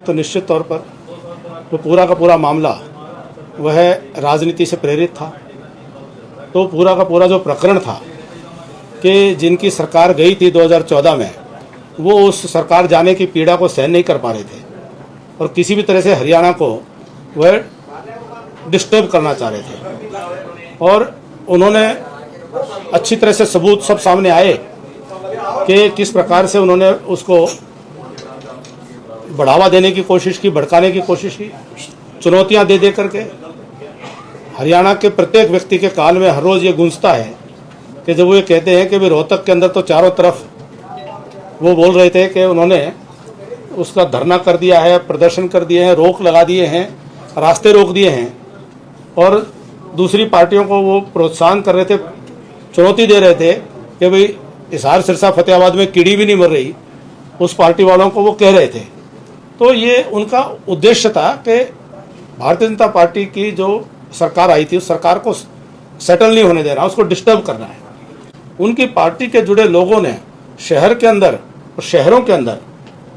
तो निश्चित तौर पर तो पूरा का पूरा मामला वह राजनीति से प्रेरित था। तो पूरा का पूरा जो प्रकरण था कि जिनकी सरकार गई थी 2014 में, वो उस सरकार जाने की पीड़ा को सहन नहीं कर पा रहे थे और किसी भी तरह से हरियाणा को वह डिस्टर्ब करना चाह रहे थे। और उन्होंने अच्छी तरह से सबूत सब सामने आए कि किस प्रकार से उन्होंने उसको बढ़ावा देने की कोशिश की, भड़काने की कोशिश की, चुनौतियां दे दे करके। हरियाणा के प्रत्येक व्यक्ति के कान में हर रोज़ ये गूंजता है कि जब वो ये कहते हैं कि भी रोहतक के अंदर तो चारों तरफ वो बोल रहे थे कि उन्होंने उसका धरना कर दिया है, प्रदर्शन कर दिए हैं, रोक लगा दिए हैं, रास्ते रोक दिए हैं और दूसरी पार्टियों को वो प्रोत्साहन कर रहे थे, चुनौती दे रहे थे कि भाई हिसार, सिरसा, फतेहाबाद में कीड़ी भी नहीं मर रही, उस पार्टी वालों को वो कह रहे थे। तो ये उनका उद्देश्य था कि भारतीय जनता पार्टी की जो सरकार आई थी उस सरकार को सेटल नहीं होने दे रहा, उसको डिस्टर्ब करना है। उनकी पार्टी के जुड़े लोगों ने शहर के अंदर और शहरों के अंदर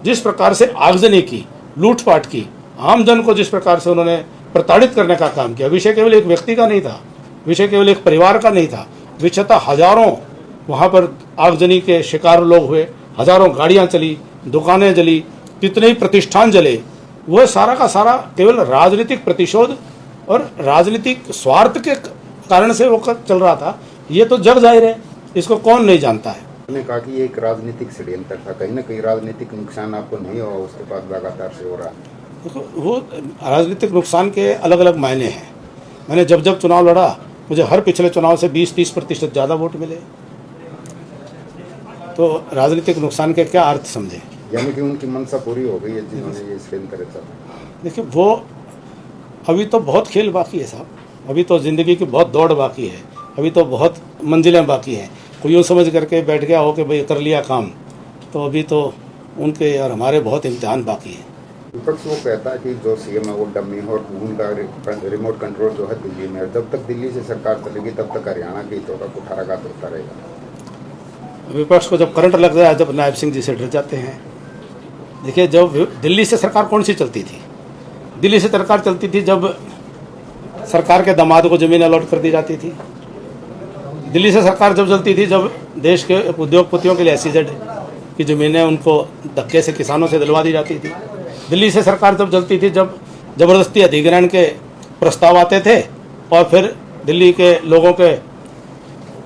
जिस प्रकार से आगजनी की, लूटपाट की, आमजन को जिस प्रकार से उन्होंने प्रताड़ित करने का काम किया, विषय केवल एक व्यक्ति का नहीं था, विषय केवल एक परिवार का नहीं था, विषय था हजारों वहाँ पर आगजनी के शिकार लोग हुए, हजारों गाड़ियाँ चली, दुकानें जली, कितने ही प्रतिष्ठान जले। वह सारा का सारा केवल राजनीतिक प्रतिशोध और राजनीतिक स्वार्थ के कारण से वो चल रहा था। ये तो जग जाहिर है, इसको कौन नहीं जानता है। उन्होंने कहा कि ये एक राजनीतिक षड्यंत्र था, कहीं ना कहीं राजनीतिक नुकसान आपको नहीं हुआ, उसके बाद लगातार से हो रहा है। देखो, वो राजनीतिक नुकसान के अलग अलग मायने हैं। मैंने जब जब चुनाव लड़ा, मुझे हर पिछले चुनाव से 20-30% ज़्यादा वोट मिले। तो राजनीतिक नुकसान के क्या अर्थ समझे? यानी कि उनकी मंशा पूरी हो गई है जिन्होंने ये षड्यंत्र चला। देखिए, वो अभी तो बहुत खेल बाकी है साहब, अभी तो ज़िंदगी की बहुत दौड़ बाकी है, अभी तो बहुत मंजिलें बाकी हैं। कोई यूँ समझ करके बैठ गया हो कि भाई कर लिया काम, तो अभी तो उनके और हमारे बहुत इम्तिहान बाकी है। विपक्ष वो कहता है कि जो सीएम है वो डमी है और उनका रिमोट कंट्रोल जो है दिल्ली में, जब तक दिल्ली से सरकार चलेगी तब तक हरियाणा के हितों का कुठाराघात होता रहेगा। विपक्ष को जब करंट लग जाए, जब नायब सिंह जी से डर जाते हैं। देखिए, जब दिल्ली से सरकार कौन सी चलती थी? दिल्ली से सरकार चलती थी जब सरकार के दामाद को ज़मीन अलॉट कर दी जाती थी। दिल्ली से सरकार जब चलती थी जब देश के उद्योगपतियों के लिए SEZ की ज़मीनें उनको धक्के से किसानों से दिलवा दी जाती थी। दिल्ली से सरकार जब चलती थी जब ज़बरदस्ती अधिग्रहण के प्रस्ताव आते थे और फिर दिल्ली के लोगों के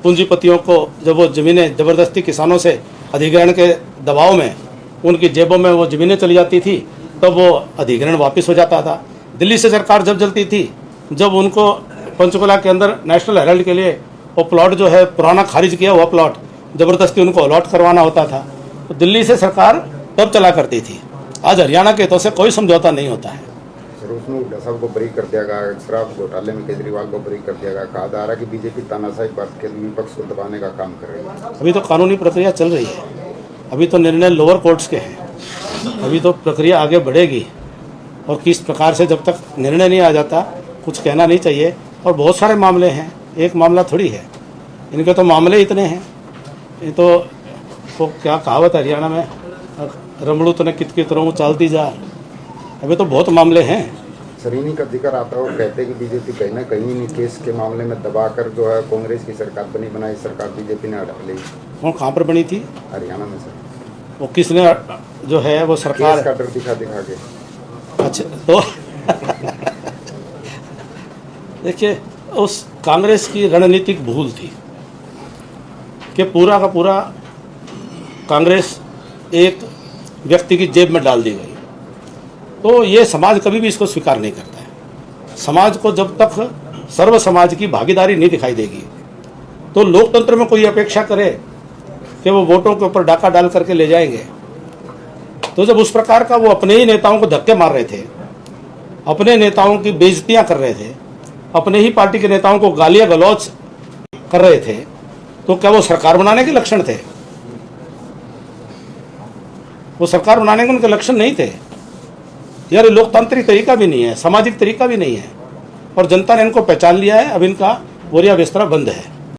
पूंजीपतियों को जब वो ज़मीनें ज़बरदस्ती किसानों से अधिग्रहण के दबाव में उनकी जेबों में वो ज़मीनें चली जाती थी, तब वो अधिग्रहण वापस हो जाता था। दिल्ली से सरकार जब चलती थी जब उनको पंचकुला के अंदर नेशनल हेराल्ड के लिए वो प्लॉट जो है पुराना खारिज किया हुआ प्लॉट ज़बरदस्ती उनको अलॉट करवाना होता था। तो दिल्ली से सरकार तब चला करती थी। आज हरियाणा के हितों से कोई समझौता नहीं होता है। सर, उसमें हुड्डा साहब को बरी कर दिया गया, शराब घोटाले में केजरीवाल को बरी कर दिया गया, कहा जा रहा है कि बीजेपी तानाशाही बरत के विपक्ष को दबाने का काम कर रही है। अभी तो कानूनी प्रक्रिया चल रही है, अभी तो निर्णय लोअर कोर्ट्स के हैं, अभी तो प्रक्रिया आगे बढ़ेगी और किस प्रकार से जब तक निर्णय नहीं आ जाता कुछ कहना नहीं चाहिए। और बहुत सारे मामले हैं, एक मामला थोड़ी है, इनके तो मामले इतने हैं। ये तो क्या कहावत है हरियाणा में, रमड़ू तो ने कित रों चलती जा। अभी तो बहुत मामले हैं। सर, इन्हीं का जिक्र आता है, वो कहते हैं कि बीजेपी कहीं ना कहीं इन केस के मामले में दबाकर जो है कांग्रेस की सरकार बनाई सरकार बीजेपी ने हटा ली। कौन, कहाँ पर बनी थी? हरियाणा में सर। वो किसने जो है वो सरकार का डर दिखा के। अच्छा, तो देखिए, उस कांग्रेस की रणनीतिक भूल थी कि पूरा का पूरा कांग्रेस एक व्यक्ति की जेब में डाल दी गई। तो ये समाज कभी भी इसको स्वीकार नहीं करता है। समाज को जब तक सर्व समाज की भागीदारी नहीं दिखाई देगी तो लोकतंत्र में कोई अपेक्षा करे कि वो वोटों के ऊपर डाका डाल करके ले जाएंगे। तो जब उस प्रकार का वो अपने ही नेताओं को धक्के मार रहे थे, अपने नेताओं की बेइज्जतियां कर रहे थे, अपने ही पार्टी के नेताओं को गालियां गलौज कर रहे थे, तो क्या वो सरकार बनाने के लक्षण थे? वो सरकार बनाने के उनके लक्षण नहीं थे यार। ये लोकतांत्रिक तरीका भी नहीं है, सामाजिक तरीका भी नहीं है और जनता ने इनको पहचान लिया है। अब इनका बोरिया बिस्तरा बंद है।